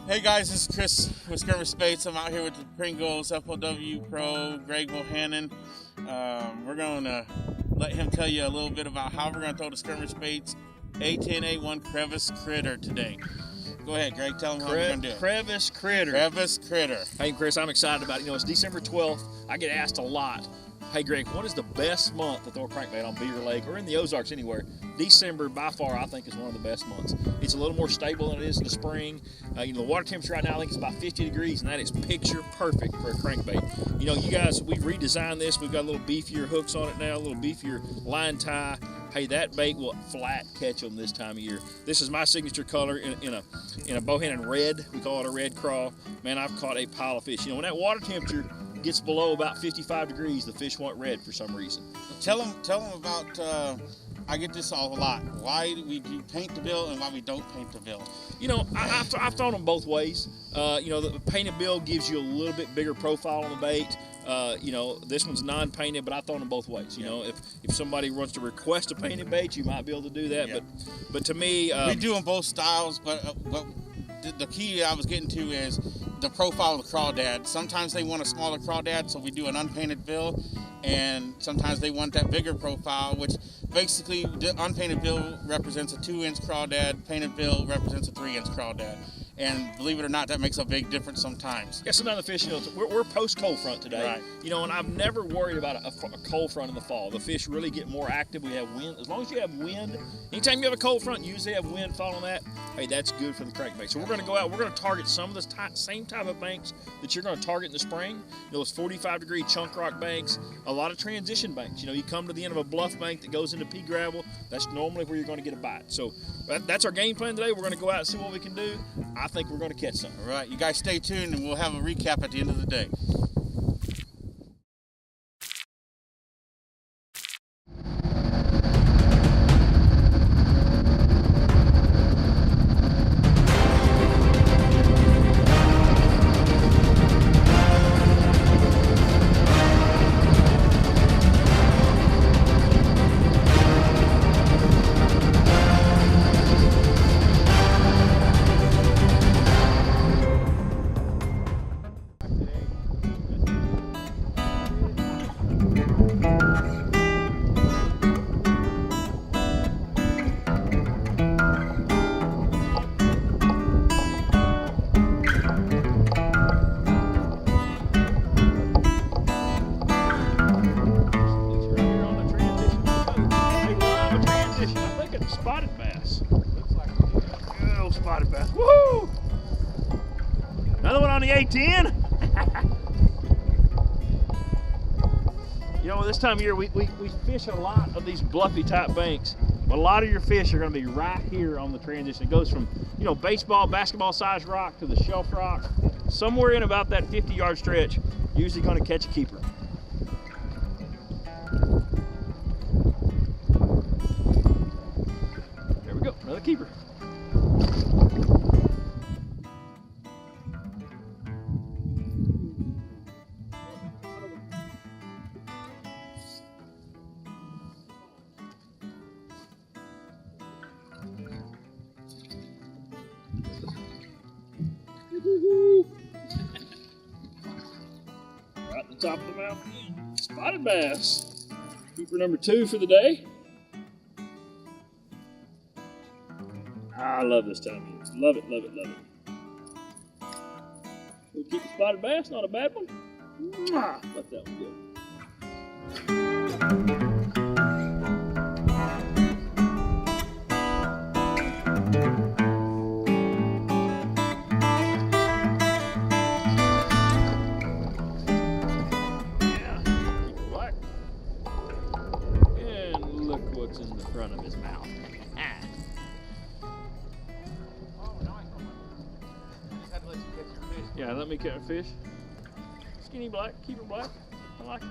Hey guys, this is Chris with Crankbait. I'm out here with the Pringles FLW Pro Greg Bohannan. We're going to let him tell you a little bit about how we're going to throw the Crankbait A10A1 Crevice Critter today. Go ahead, Greg. Tell him how we're going to do it. Crevice Critter. Crevice Critter. Hey, Chris, I'm excited about it. You know, it's December 12th. I get asked a lot, hey, Greg, what is the best month to throw a crankbait on Beaver Lake or in the Ozarks anywhere? December, by far, I think is one of the best months. It's a little more stable than it is in the spring. You know, the water temperature right now, I think it's about 50 degrees, and that is picture perfect for a crankbait. You know, you guys, we redesigned this. We've got a little beefier hooks on it now, a little beefier line tie. Hey, that bait will flat catch them this time of year. This is my signature color in a Bohannan red. We call it a red craw. Man, I've caught a pile of fish. You know, when that water temperature gets below about 55 degrees, the fish want red for some reason. Tell them about, I get this all a lot, why we do paint the bill and why we don't paint the bill. You know, I've thrown them both ways. You know, the painted bill gives you a little bit bigger profile on the bait. You know, this one's non-painted, but I've thrown them both ways. You know, if somebody wants to request a painted bait, you might be able to do that. Yeah. But to me, we do them both styles. But the key I was getting to is the profile of the crawdad. Sometimes they want a smaller crawdad, so we do an unpainted bill, and sometimes they want that bigger profile, which basically the unpainted bill represents a 2-inch crawdad, painted bill represents a 3-inch crawdad. And believe it or not, that makes a big difference sometimes. Yeah, sometimes the fish, you know, we're post-cold front today. Right. You know, and I've never worried about a cold front in the fall. The fish really get more active. We have wind. As long as you have wind, anytime you have a cold front, you usually have wind following that. Hey, that's good for the crankbait. So we're going to go out. We're going to target some of the same type of banks that you're going to target in the spring. You know, those 45-degree chunk rock banks, a lot of transition banks. You know, you come to the end of a bluff bank that goes into pea gravel. That's normally where you're going to get a bite. So that's our game plan today. We're going to go out and see what we can do. I think we're going to catch something. All right, you guys stay tuned and we'll have a recap at the end of the day. Spotted bass. Looks like oh, spotted bass. Woohoo! Another one on the A10. You know, this time of year we fish a lot of these bluffy type banks. But a lot of your fish are going to be right here on the transition. It goes from, you know, baseball, basketball size rock to the shelf rock. Somewhere in about that 50-yard stretch, usually going to catch a keeper. Another keeper. Right at the top of the mountain, spotted bass. Keeper number 2 for the day. I love this time of year. Love it, love it, love it. We'll keep the spotted bass, not a bad one. Let that one go. Yeah, keep it black. And look what's in the front of his mouth. Yeah, let me catch a fish. Skinny black, keep it black. I like it.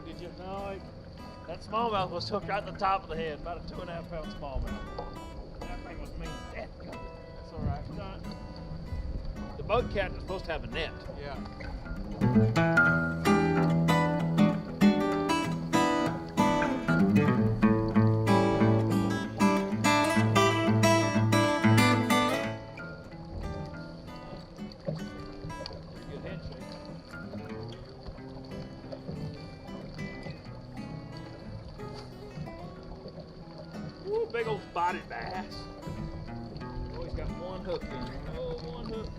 did you? No, that smallmouth was hooked right in the top of the head, about a 2.5 pound smallmouth. That thing was mean. That's all right. The boat captain's supposed to have a net. Yeah. Ooh, big old spotted bass. Always got one hook in there. Oh, one hook.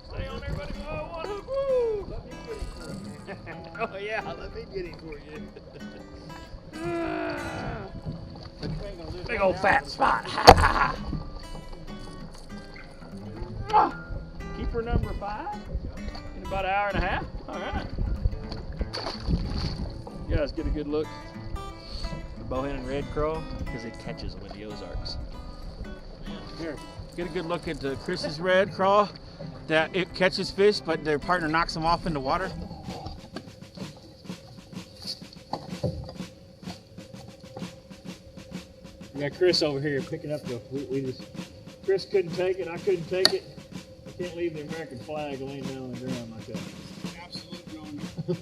Stay on there, buddy. Oh, one hook. Woo! Let me get him for you. Oh, yeah, let me get him for you. Big old fat spot. Keeper number 5 in about an hour and a half. All right. You guys get a good look. The Bohannan red craw, because it catches them in the Ozarks. Here, get a good look at Chris's red craw. That it catches fish, but their partner knocks them off in the water. We got Chris over here picking up the. Chris couldn't take it. I couldn't take it. I can't leave the American flag laying down on the ground like that. Absolutely no.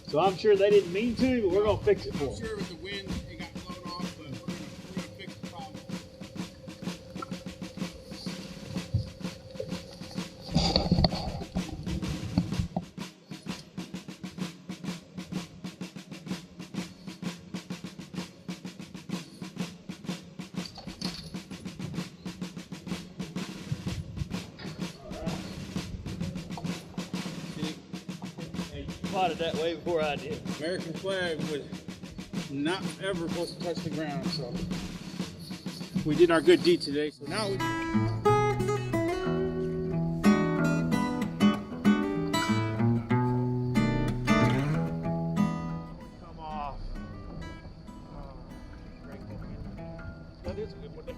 So I'm sure they didn't mean to, but we're gonna fix it for them. I'm sure with the wind it got blown off, but we're gonna fix the problem. Spotted that way before I did. American flag was not ever supposed to touch the ground, so we did our good deed today. So now we. Come off. That is a good one there.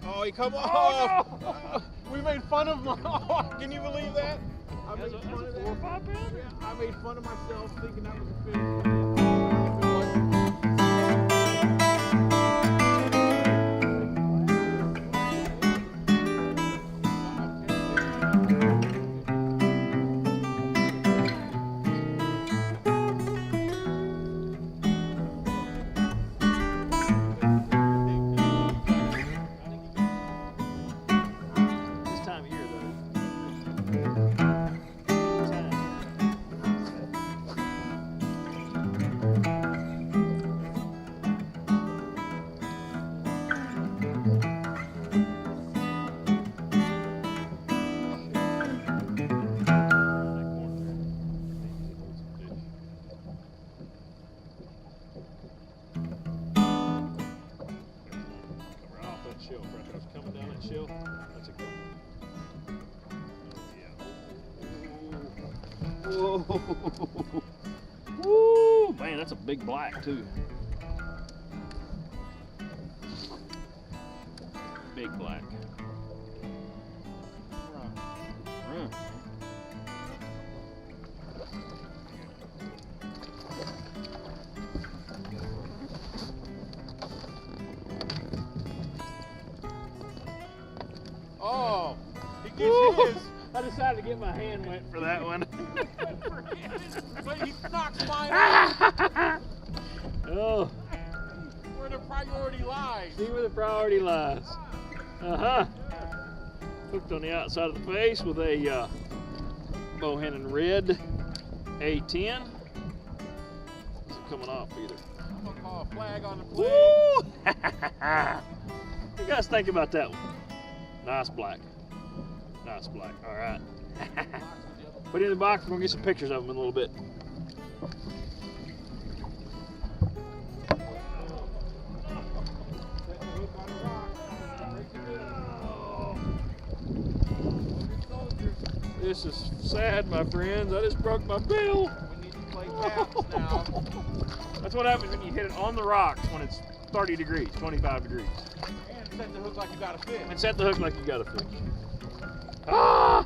Oh, he come off. Oh, We made fun of him. Oh, can you believe that? I made that's fun a of 4 or that. 5 pounder. Yeah, I made fun of myself thinking that was a fish. This time of year, though. Coming down that shell. That's a good one. Oh, yeah. Whoa. Woo! Man, that's a big black, too. Big black. Run. Oh, he gets his. I decided to get my hand wet for that one. But he knocks mine out. Oh, Where the priority lies. see where the priority lies. Uh-huh. Hooked on the outside of the face with a Bohannan red A10. Isn't coming off either. I'm gonna call a flag on the play. Woo! You guys think about that one. Nice black. Nice black. All right. Put it in the box. We're going to get some pictures of them in a little bit. This is sad, my friends. I just broke my bill. We need to play taps now. That's what happens when you hit it on the rocks when it's 30 degrees, 25 degrees. And set the hook like you got a fish. And set the hook like you got a fish. Ah!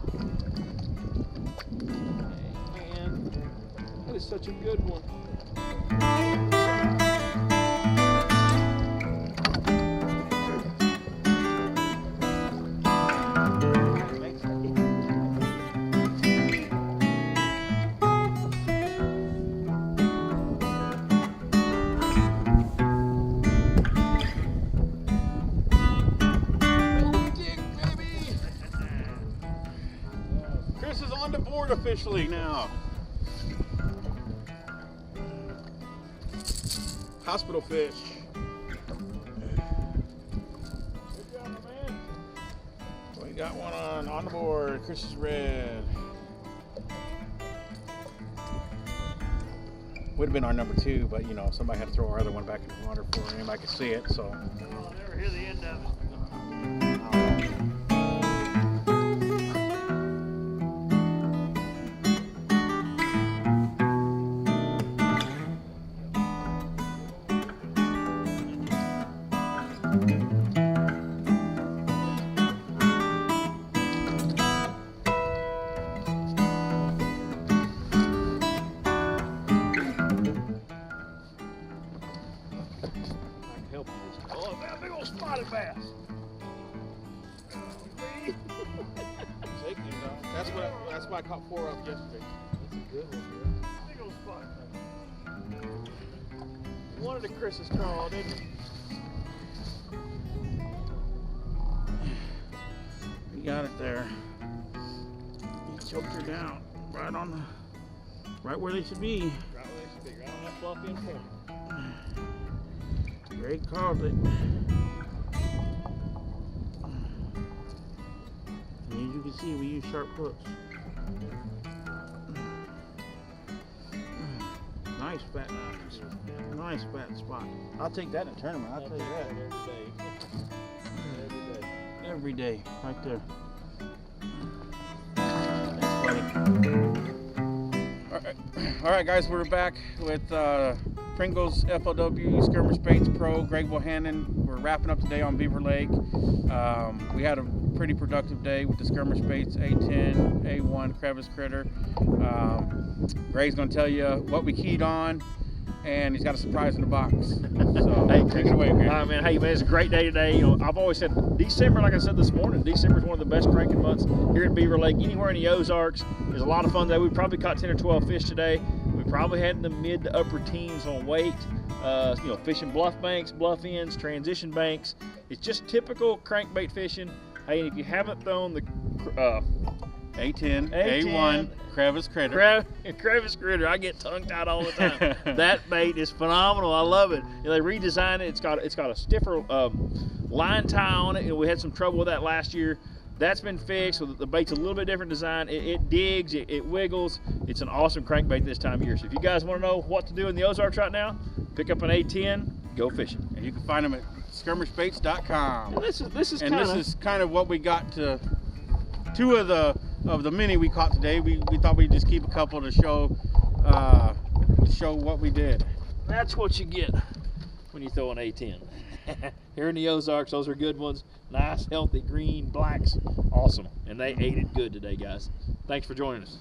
That is such a good one. Chris is on the board officially now. Hospital fish. Good job, my man. We got one on the board. Chris is red. Would have been our number 2, but you know, somebody had to throw our other one back in the water before anybody could see it, so. I'll never hear the end of it. Oh, that big old spotted bass. Take him, dog. That's why I caught 4 up yesterday. That's a good one, bro. Big old spotted bass. One of the Chris's called, didn't he? He got it there. He choked her down right where they should be. Right where they should be, right on that fluffy end corner. Greg called it. And as you can see, we use sharp hooks. Nice fat spot. I'll take that in a tournament, I'll tell you that. Every day, right there. All right, guys, we're back with Pringle's FLW Skirmish Baits Pro, Greg Bohannan. We're wrapping up today on Beaver Lake. We had a pretty productive day with the Skirmish Baits A10, A1, Crevice Critter. Greg's gonna tell you what we keyed on, and he's got a surprise in the box. So hey, take it away, Greg. All right, man. Hey, man, it's a great day today. You know, I've always said December, like I said this morning, December is one of the best cranking months here at Beaver Lake, anywhere in the Ozarks. There's a lot of fun today. We probably caught 10 or 12 fish today. We probably had in the mid to upper teens on weight. You know, fishing bluff banks, bluff ends, transition banks. It's just typical crankbait fishing. Hey, and if you haven't thrown the A10, A1, Crevice Critter. Crevice Critter, I get tongue-tied all the time. That bait is phenomenal. I love it. You know, they redesigned it. It's got a stiffer line tie on it, and we had some trouble with that last year. That's been fixed. So the bait's a little bit different design. It digs, it wiggles. It's an awesome crankbait this time of year. So if you guys want to know what to do in the Ozarks right now, pick up an A10, go fishing. And you can find them at skirmishbaits.com. And this is kind of what we got to. 2 of the many we caught today. We thought we'd just keep a couple to show what we did. That's what you get when you throw an A10. Here in the Ozarks, those are good ones. Nice, healthy, green, blacks. Awesome. And they ate it good today, guys. Thanks for joining us.